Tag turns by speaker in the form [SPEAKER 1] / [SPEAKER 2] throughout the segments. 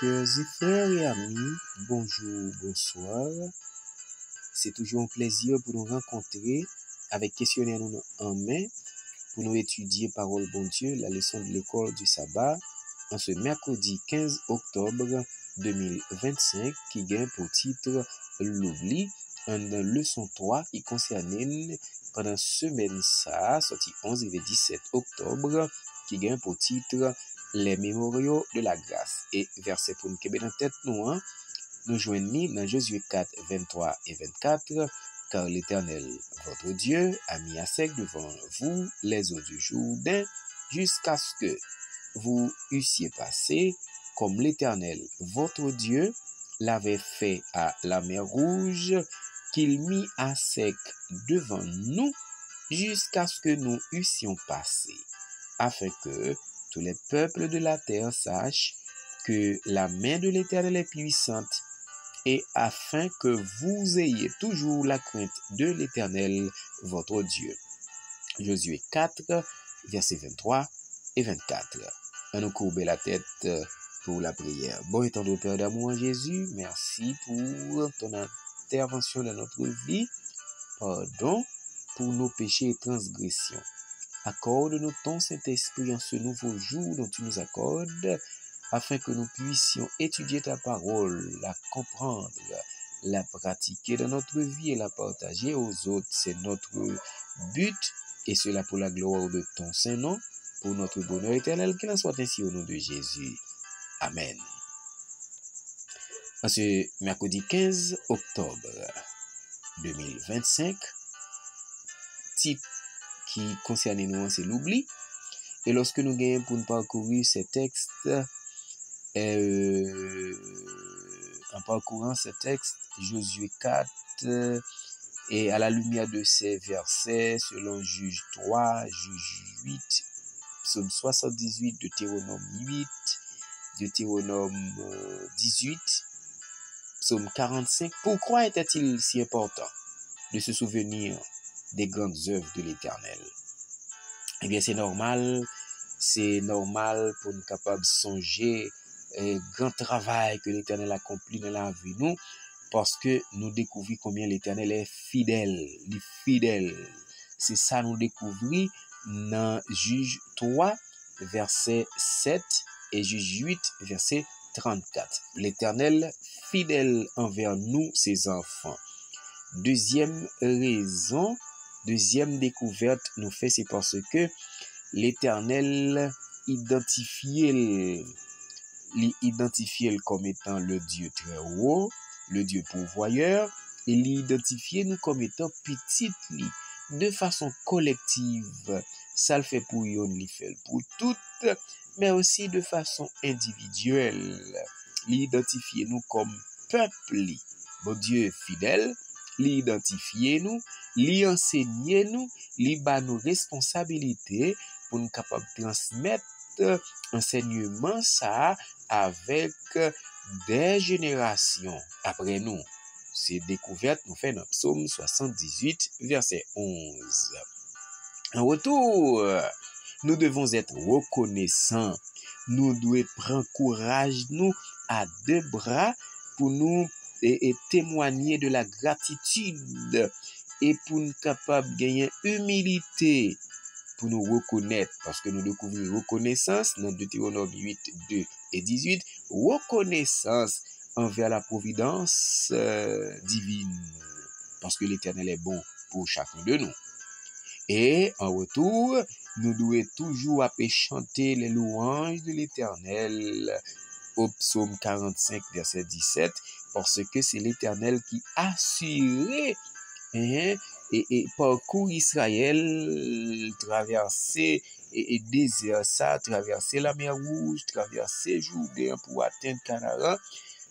[SPEAKER 1] sœurs et frères et amis, bonjour, bonsoir. C'est toujours un plaisir pour nous rencontrer avec questionnaire en main pour nous étudier parole bon Dieu, la leçon de l'école du sabbat en ce mercredi 15 octobre 2025 qui gagne pour titre l'oubli en leçon 3 qui concerne pendant semaine ça, sorti 11 et 17 octobre qui gagne pour titre les mémoriaux de la grâce. Et verset pour nous qui est dans tête nous joignons dans Josué 4, 23 et 24, car l'Éternel, votre Dieu, a mis à sec devant vous les eaux du Jourdain, jusqu'à ce que vous eussiez passé, comme l'Éternel, votre Dieu, l'avait fait à la mer Rouge, qu'il mit à sec devant nous, jusqu'à ce que nous eussions passé, afin que tous les peuples de la terre sachent que la main de l'Éternel est puissante, et afin que vous ayez toujours la crainte de l'Éternel, votre Dieu. Josué 4, versets 23 et 24. On nous courbe la tête pour la prière. Bon étant de Père d'amour en Jésus, merci pour ton intervention dans notre vie. Pardon pour nos péchés et transgressions. Accorde-nous ton Saint-Esprit en ce nouveau jour dont tu nous accordes, afin que nous puissions étudier ta parole, la comprendre, la pratiquer dans notre vie et la partager aux autres. C'est notre but, et cela pour la gloire de ton Saint-Nom, pour notre bonheur éternel, qu'il en soit ainsi au nom de Jésus. Amen. En ce mercredi 15 octobre 2025, titre qui concerne nous, c'est l'oubli. Et lorsque nous gagnons pour nous parcourir ces textes, en parcourant ces textes, Josué 4, et à la lumière de ces versets, selon Juge 3, Juge 8, Psaume 78, Deutéronome 8, Deutéronome 18, Psaume 45, pourquoi était-il si important de se souvenir des grandes œuvres de l'Éternel? Eh bien, c'est normal pour nous capables de songer grand travail que l'Éternel accomplit dans la vie nous, parce que nous découvrons combien l'Éternel est fidèle, C'est ça nous découvrons dans Juge 3, verset 7 et Juge 8, verset 34. L'Éternel fidèle envers nous, ses enfants. Deuxième découverte nous fait, c'est parce que l'Éternel identifié comme étant le Dieu très haut, le Dieu pourvoyeur, et l'identifié nous comme étant petit li, de façon collective. Ça le fait pour yon, il fait pour toutes, mais aussi de façon individuelle. L'identifié nous comme peuple li. Bon Dieu fidèle, l'identifier nous, li enseigner nous, li ba nous responsabilités pour nous capables de transmettre enseignement ça avec des générations après nous. Ces découvertes nous fait dans Psaume 78, verset 11. En retour, nous devons être reconnaissants. Nous devons prendre courage nous à deux bras pour nous et témoigner de la gratitude et pour nous capables de gagner humilité pour nous reconnaître, parce que nous découvrons reconnaissance dans Deutéronome 8, 2 et 18, reconnaissance envers la providence divine, parce que l'Éternel est bon pour chacun de nous. Et en retour, nous devons toujours chanter les louanges de l'Éternel au psaume 45, verset 17, parce que c'est l'Éternel qui a assuré et parcours Israël, traverser et désert ça, traverser la mer Rouge, traverser Jourdain pour atteindre Canaan.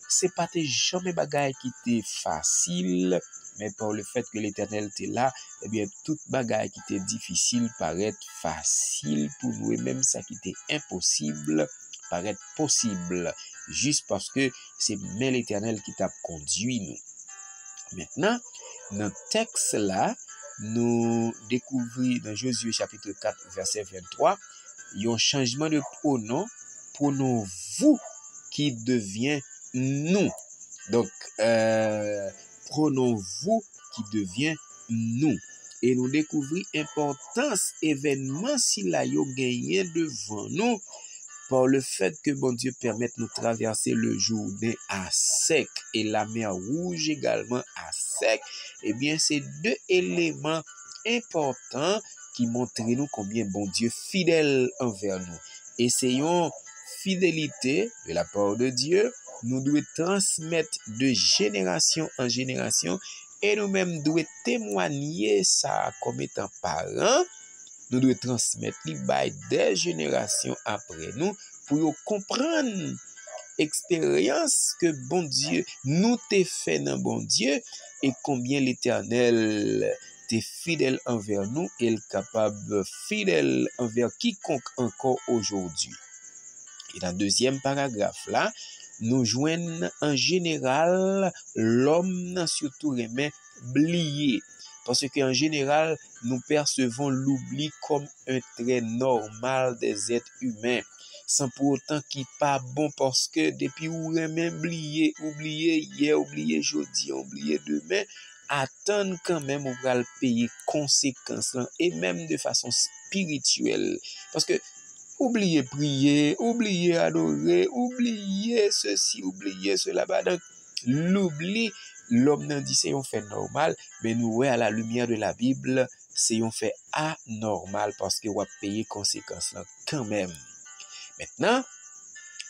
[SPEAKER 1] C'est pas jamais bagaille qui était facile, mais par le fait que l'Éternel était là, eh bien toute bagaille qui était difficile paraît facile pour nous, et même ça qui était impossible paraît possible, juste parce que c'est même l'Éternel qui t'a conduit nous. Maintenant, dans le texte là, nous découvrons dans Josué chapitre 4, verset 23, il y a un changement de pronom vous. qui devient nous. Donc, pronom vous qui devient nous. Et nous découvrons l'importance événement si la yo gagné devant nous par le fait que bon Dieu permette nous traverser le Jourdain à sec et la mer Rouge également à sec. Eh bien, c'est deux éléments importants qui montrent nous combien bon Dieu fidèle envers nous. Essayons fidélité de la part de Dieu, nous devons transmettre de génération en génération et nous-mêmes devons témoigner ça comme étant parents. Nous devons transmettre les des générations après nous pour comprendre l'expérience que bon Dieu nous t'a fait dans bon Dieu et combien l'Éternel t'est fidèle envers nous et est capable fidèle envers quiconque encore aujourd'hui. Et dans le deuxième paragraphe là, nous joignons en général l'homme surtout remet oublié. Parce qu'en général, nous percevons l'oubli comme un trait normal des êtres humains, sans pour autant qu'il n'est pas bon parce que depuis où remet oublier hier, oublier aujourd'hui, oublier demain, attendre quand même on va le payer conséquences et même de façon spirituelle. Parce que oublier prier, oublier adorer, oublier ceci, oublier cela. Donc, l'oubli, l'homme n'a dit c'est un fait normal, mais nous, ouais, à la lumière de la Bible, c'est un fait anormal parce que on va payer conséquences là quand même. Maintenant,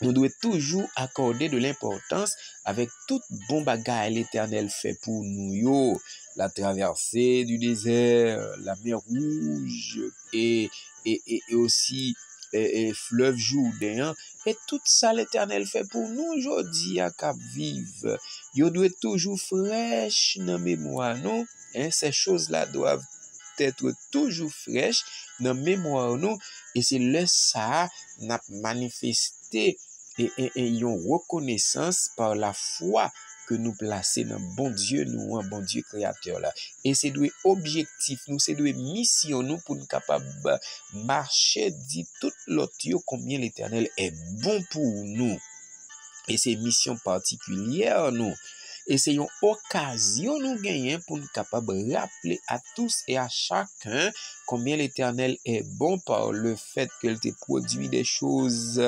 [SPEAKER 1] nous devons toujours accorder de l'importance avec toute bon bagage l'Éternel fait pour nous. Yo, la traversée du désert, la mer Rouge et aussi fleuve Jourdain. Et tout ça l'Éternel fait pour nous aujourd'hui à Cap Vive. Yo doit toujours fraîche dans mémoire, non? Ces choses-là doivent être toujours fraîches dans mémoire, non? Et c'est le ça n'a manifesté et une reconnaissance par la foi que nous placer dans bon Dieu, nous, un bon Dieu créateur là. Et c'est deux objectifs, nous, c'est deux missions, nous, pour nous capables marcher, dit tout l'autre, combien l'Éternel est bon pour nous. Et c'est mission particulière, nous. Et c'est une occasion nous gagner pour nous capables de rappeler à tous et à chacun combien l'Éternel est bon par le fait qu'il te produit des choses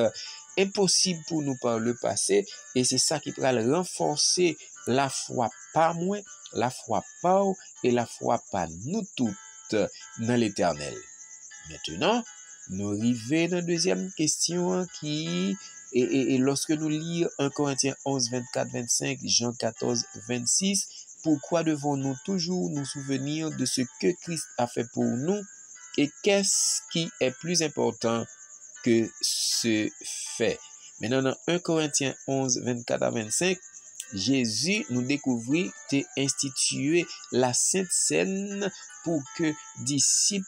[SPEAKER 1] impossibles pour nous par le passé. Et c'est ça qui va renforcer la foi par moi, la foi par et la foi par nous toutes dans l'Éternel. Maintenant, nous arrivons dans la deuxième question qui et lorsque nous lisons 1 Corinthiens 11, 24, 25, Jean 14, 26, pourquoi devons-nous toujours nous souvenir de ce que Christ a fait pour nous et qu'est-ce qui est plus important que ce fait? Maintenant, dans 1 Corinthiens 11, 24 à 25, Jésus nous découvrit et institué la Sainte Seine pour que disciples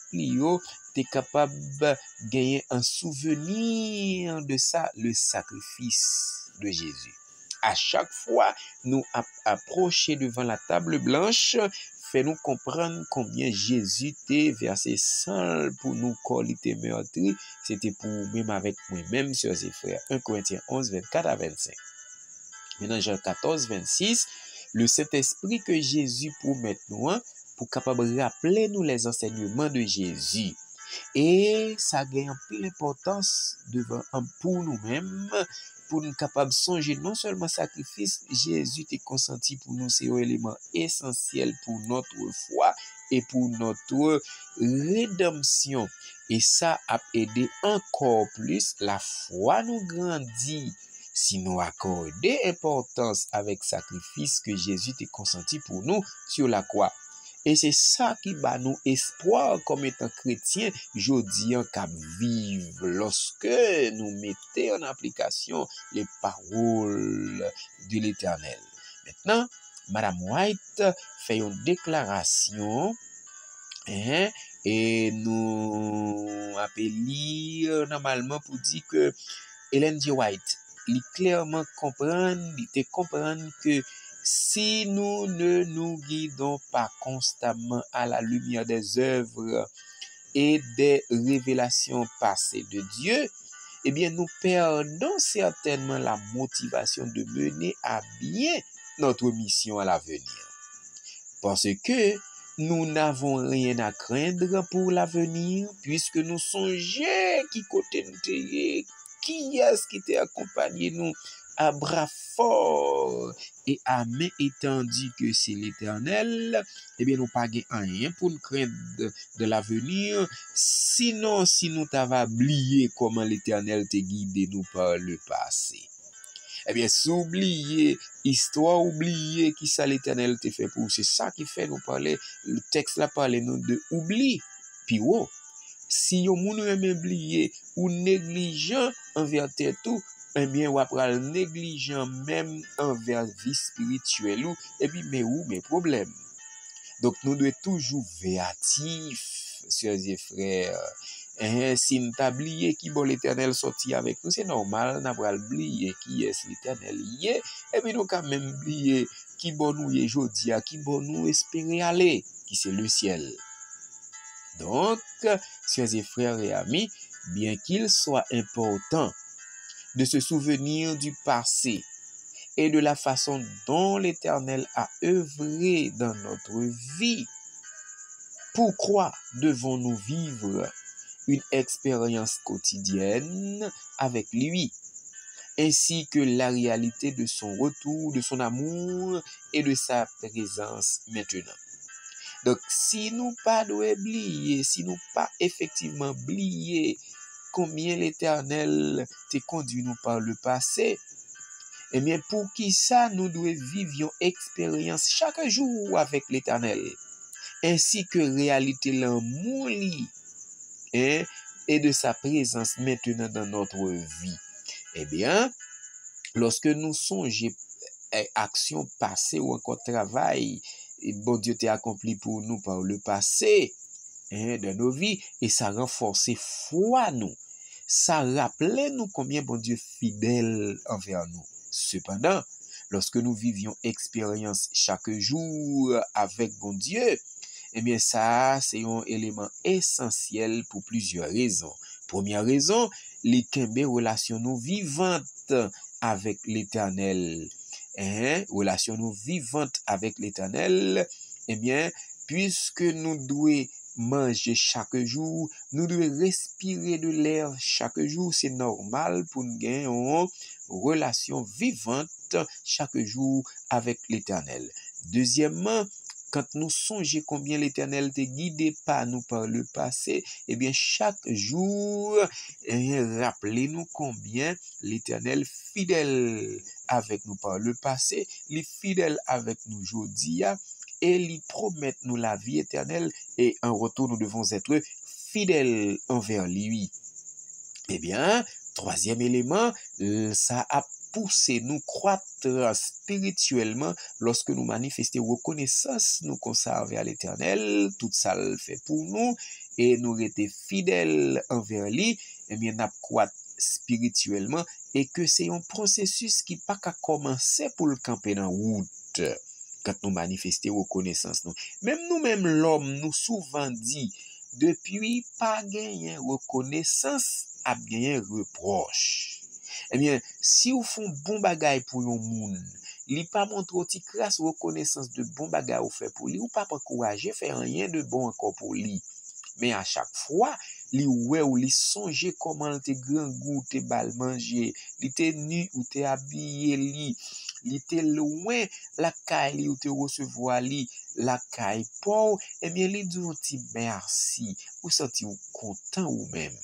[SPEAKER 1] t'es capable de gagner un souvenir de ça, le sacrifice de Jésus. À chaque fois, nous approcher devant la table blanche, fait-nous comprendre combien Jésus t'est versé sang pour nous corps était meurtri. C'était pour même avec moi-même, sœurs et frères. 1 Corinthiens 11, 24 à 25. Maintenant, Jean 14, 26, le Saint-Esprit que Jésus promet nous, pour capable de rappeler nous les enseignements de Jésus. Et ça gagne un peu l'importance pour nous-mêmes, pour nous capables de songer non seulement sacrifice, Jésus est consenti pour nous, c'est un élément essentiel pour notre foi et pour notre rédemption. Et ça a aidé encore plus la foi nous grandit. Si nous accordons importance avec sacrifice que Jésus est consenti pour nous sur la croix. Et c'est ça qui va nous espoir comme étant chrétiens, jodi en Cap Vive, lorsque nous mettons en application les paroles de l'Éternel. Maintenant, Madame White fait une déclaration, et nous appelons normalement pour dire que Ellen G. White, il clairement comprendre que si nous ne nous guidons pas constamment à la lumière des œuvres et des révélations passées de Dieu, eh bien, nous perdons certainement la motivation de mener à bien notre mission à l'avenir. Parce que nous n'avons rien à craindre pour l'avenir, puisque nous songeons qui côté nous t'ayons, qui est-ce qui t'a accompagné nous à bras forts et à main étendue que c'est l'Éternel, eh bien nous pas rien pour nous craindre de l'avenir, sinon si nous t'avons oublié comment l'Éternel t'a guidé nous par le passé. Eh bien, s'oublier, histoire oublier qui ça l'Éternel t'a fait pour. C'est ça qui fait nous parler, le texte là parle nous de oubli. Puis oh, si yon moun aime oublier ou négligent envers tout, eh bien, ou après négligent même envers vie spirituelle ou, et puis, mais où mes problèmes? Donc, nous devons toujours véatifs, sœurs et frères. Si nous avons oublié qui bon l'Éternel sorti avec nous, c'est normal, nous avons oublié qui est l'Éternel hier, et puis nous avons quand même oublié qui bon nous est aujourd'hui, qui bon nous espérer aller, qui c'est le ciel. Donc, sœurs et frères et amis, bien qu'il soit important de se souvenir du passé et de la façon dont l'Éternel a œuvré dans notre vie, pourquoi devons-nous vivre une expérience quotidienne avec lui, ainsi que la réalité de son retour, de son amour et de sa présence maintenant? Donc, si nous pas oublier, si nous pas effectivement oublier combien l'Éternel t'a conduit nous par le passé, eh bien, pour qui ça nous devons vivre une expérience chaque jour avec l'Éternel, ainsi que réalité l'amour et de sa présence maintenant dans notre vie. Eh bien, lorsque nous songeons actions passées ou encore travail, bon Dieu t'a accompli pour nous par le passé dans nos vies, et ça renforce foi nous. Ça rappelle nous combien bon Dieu est fidèle envers nous. Cependant, lorsque nous vivions expérience chaque jour avec bon Dieu, eh bien ça, c'est un élément essentiel pour plusieurs raisons. Première raison, les relations nous vivantes avec l'Éternel. Relation nous vivante avec l'Éternel, eh bien, puisque nous devons manger chaque jour, nous devons respirer de l'air chaque jour, c'est normal pour nous gagner une relation vivante chaque jour avec l'Éternel. Deuxièmement, quand nous songeons combien l'Éternel t'a guidé par nous par le passé, eh bien, chaque jour, rappelez-nous combien l'Éternel fidèle avec nous par le passé, il est fidèle avec nous aujourd'hui, et il promet nous la vie éternelle, et en retour, nous devons être fidèles envers lui. Eh bien, troisième élément, ça a poussé nous croître spirituellement lorsque nous manifestons reconnaissance, nous conserver à l'Éternel, tout ça le fait pour nous, et nous rester fidèles envers lui, eh bien, nous croître spirituellement, et que c'est un processus qui pas qu'à commencer pour le camper dans route. Quand nous manifestons reconnaissance, nous. Même nous-mêmes, l'homme, nous souvent dit, depuis pas gagner reconnaissance, a gagner reproche. Eh bien, si vous font bon bagay pour yon moun, li pas montre ti grâce reconnaissance de bon bagay ou fait pour lui, ou pas encourager faire rien de bon encore pour lui. Mais à chaque fois, li ouais ou li songe comment te grand goût te bal manger, li te nu ou te habillé li te loin la caille li ou te recevoir li la caille pour, eh bien li dit ti merci, ou senti ou content ou même.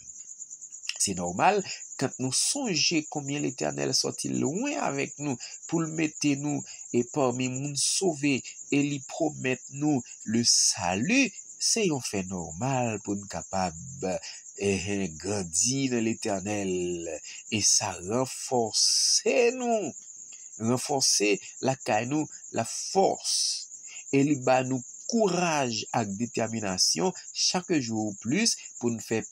[SPEAKER 1] C'est normal quand nous songeons combien l'Éternel sorti loin avec nous pour le mettre nous et parmi nous sauver et lui promettre nous le salut. C'est un fait normal pour nous capables grandir dans l'Éternel, et ça renforce la caille nous la force, et il bat nous courage et détermination chaque jour plus pour nous faire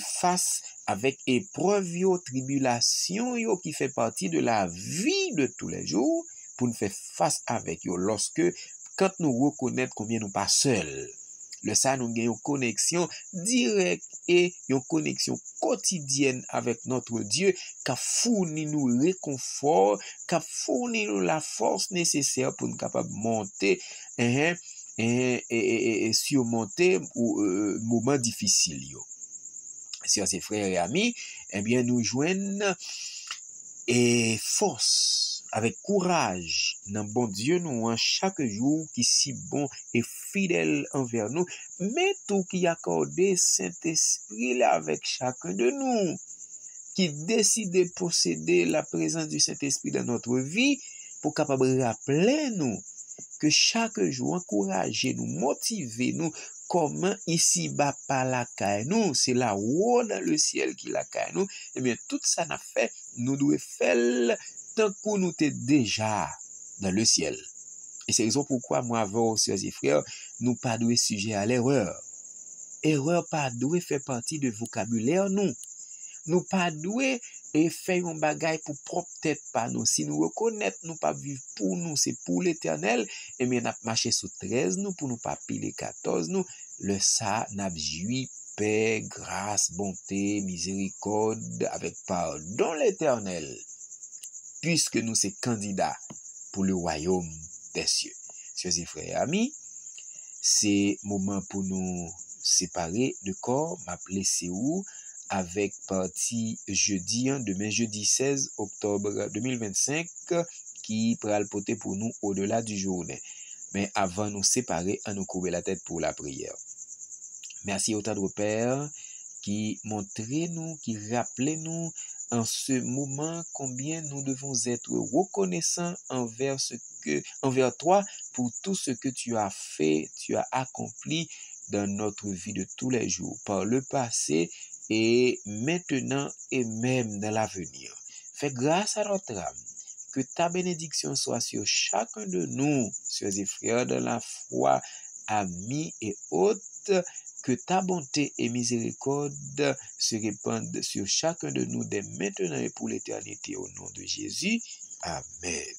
[SPEAKER 1] face avec épreuve yo, tribulation yo, qui fait partie de la vie de tous les jours, pour nous faire face avec yo quand nous reconnaître combien nous pas seuls. Le ça nous gagne une connexion directe et une connexion quotidienne avec notre Dieu, qui fournit nous réconfort, qui fournit nous la force nécessaire pour nous capables de monter et surmonter moments difficiles. Chers et frères et amis, eh bien, nous joignons et force, avec courage, dans bon Dieu nous, chaque jour qui si bon et fidèle envers nous, mais tout qui accordé Saint-Esprit là avec chacun de nous, qui décide de posséder la présence du Saint-Esprit dans notre vie, pour capable rappeler nous que chaque jour, encourager nous, motiver nous, comment ici bas pas la caille nous, c'est là-haut dans le ciel qui la caille nous, eh bien tout ça n'a fait, nous devons faire tant que nous sommes déjà dans le ciel. Et c'est la raison pourquoi moi, avant, sœurs et frères, nous pas doués sujet à l'erreur. Erreur pas doué fait partie de vocabulaire nous. Nous pas doué et faire un bagage pour propre tête pas nous. Si nous reconnaître nous pas vivre pour nous, c'est pour l'éternel, et bien n'a marché sous 13 nous pour nous pas piler 14 nous, le ça n'a joui paix, grâce, bonté, miséricorde avec pardon l'éternel, puisque nous sommes candidats pour le royaume des cieux. Chers et frères et amis, c'est moment pour nous séparer de corps, m'appeler où avec partie jeudi, demain jeudi 16 octobre 2025, qui pourra le porter pour nous au-delà du journée. Mais avant nous séparer, à nous couvrir la tête pour la prière. Merci au Tendre Père qui montrez nous, qui rappelez nous en ce moment combien nous devons être reconnaissants envers toi pour tout ce que tu as fait, tu as accompli dans notre vie de tous les jours, par le passé et maintenant et même dans l'avenir. Fais grâce à notre âme. Que ta bénédiction soit sur chacun de nous, sœurs et frères de la foi, amis et autres. Que ta bonté et miséricorde se répandent sur chacun de nous dès maintenant et pour l'éternité au nom de Jésus. Amen.